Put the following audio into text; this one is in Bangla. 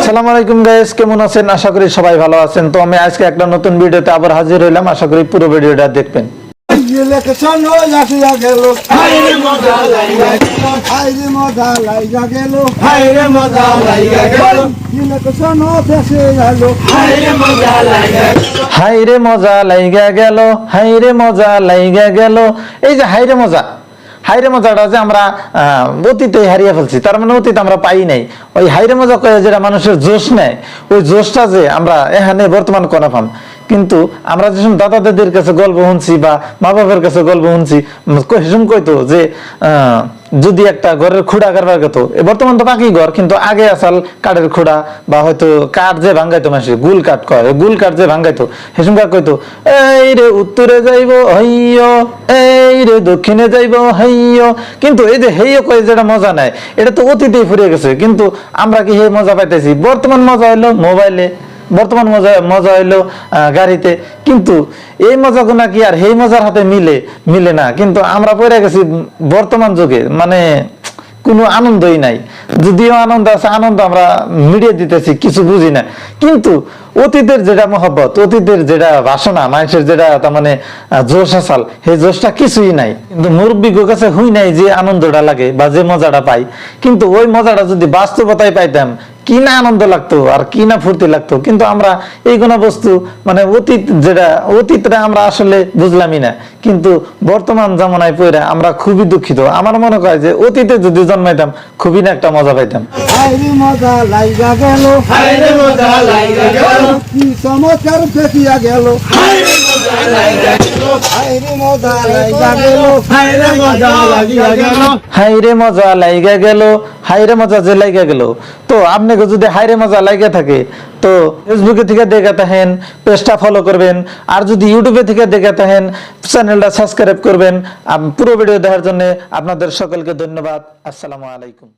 আসসালামু আলাইকুম গাইস, কেমন আছেন? আশা করি সবাই ভালো আছেন। তো আমি আজকে একটা নতুন ভিডিওতে আবার হাজির হইলাম। আশা করি পুরো ভিডিওটা দেখবেন। হাইরে মজা লাইগা গেল, হাইরে মজা লাইগা গেল। এই যে হাইরে মজা, হাইরে মজাটা যে আমরা অতীতে হারিয়ে ফেলছি, তার মানে অতীত আমরা পাই নাই। ওই হাইরে মজা করে যেটা মানুষের জোশ নেয়, ওই জোশটা যে আমরা এখানে বর্তমান কোনা পাম। কিন্তু আমরা যখন দাদা দাদির কাছে গল্প শুনছি বা মা বাবার কাছে গল্প শুনছি, সেসম কইতো যে যদি একটা ঘরের খুঁড়া কারবার কত, বর্তমান তো বাকি ঘর, কিন্তু আগে আসাল কাঠের খুঁড়া বা হয়তো কাঠ যে ভাঙ্গাইতো মাসে, গুল কাঠ কয়, গুল কাঠ যে ভাঙ্গাইতো, সেসম কাঠ কইতো এই রে উত্তরে যাইব হইয়, এই রে দক্ষিণে যাইব হইয়। কিন্তু এই যে হেইয় কয়ে যেটা মজা নেয়, এটা তো অতীতেই ফুরিয়ে গেছে। কিন্তু আমরা কি হে মজা পাইতেছি? বর্তমান মজা হইলো মোবাইলে, বর্তমান মজা হইলো গাড়িতে। কিন্তু এই মজা গুলা কি আর এই মজার হাতে মিলে না। কিন্তু আমরা পড়ে গেছি বর্তমান যুগে, মানে কোনো আনন্দই নাই। যদিও আনন্দ আছে, আনন্দ আমরা মিডিয়ে দিতেছি, কিছু বুঝি না। কিন্তু অতীতের যেটা মহব্বত, অতীতের যেটা বাসনা, মানুষের যেটা তার মানে জোশ আসাল, সেই জোশটা কিছুই নাই। কিন্তু মুরব্বীর কাছে হুই নাই যে আনন্দটা লাগে বা যে মজাটা পাই। কিন্তু ওই মজাটা যদি বাস্তবতায় পাইতাম, কি না আনন্দ লাগতো আর কি না ফুর্তি লাগতো। কিন্তু আমরা এইগুলো বস্তু মানে অতীতটা আমরা আসলে বুঝলামই না। কিন্তু বর্তমান জামানায় পড়ে আমরা খুবই দুঃখিত। আমার মনে হয় যে অতীতে যদি জন্মাইতাম, খুবই না একটা মজা পাইতাম। হাইরে মজা লাইগা গেল, হাইরে মজা লাইগা গেল, কি চমৎকার ফেটিয়া গেল, হাইরে মজা লাইগা গেল, হাইরে মজা লাইগা গেল, হাইরে মজা লাইগা গেল, হাইরে মজা লাইগা গেল, হাইরে মজা যে লাইগা গেল। তো আপনাকে যদি হাইরে মজা লাইগা থাকে, তো ফেসবুকে থেকে দেখে থাকেন, পেজটা ফলো করবেন। আর যদি ইউটিউবে থেকে দেখে থাকেন, চ্যানেলটা সাবস্ক্রাইব করবেন। পুরো ভিডিও দেখার জন্য আপনাদের সকলকে ধন্যবাদ। আসসালামু আলাইকুম।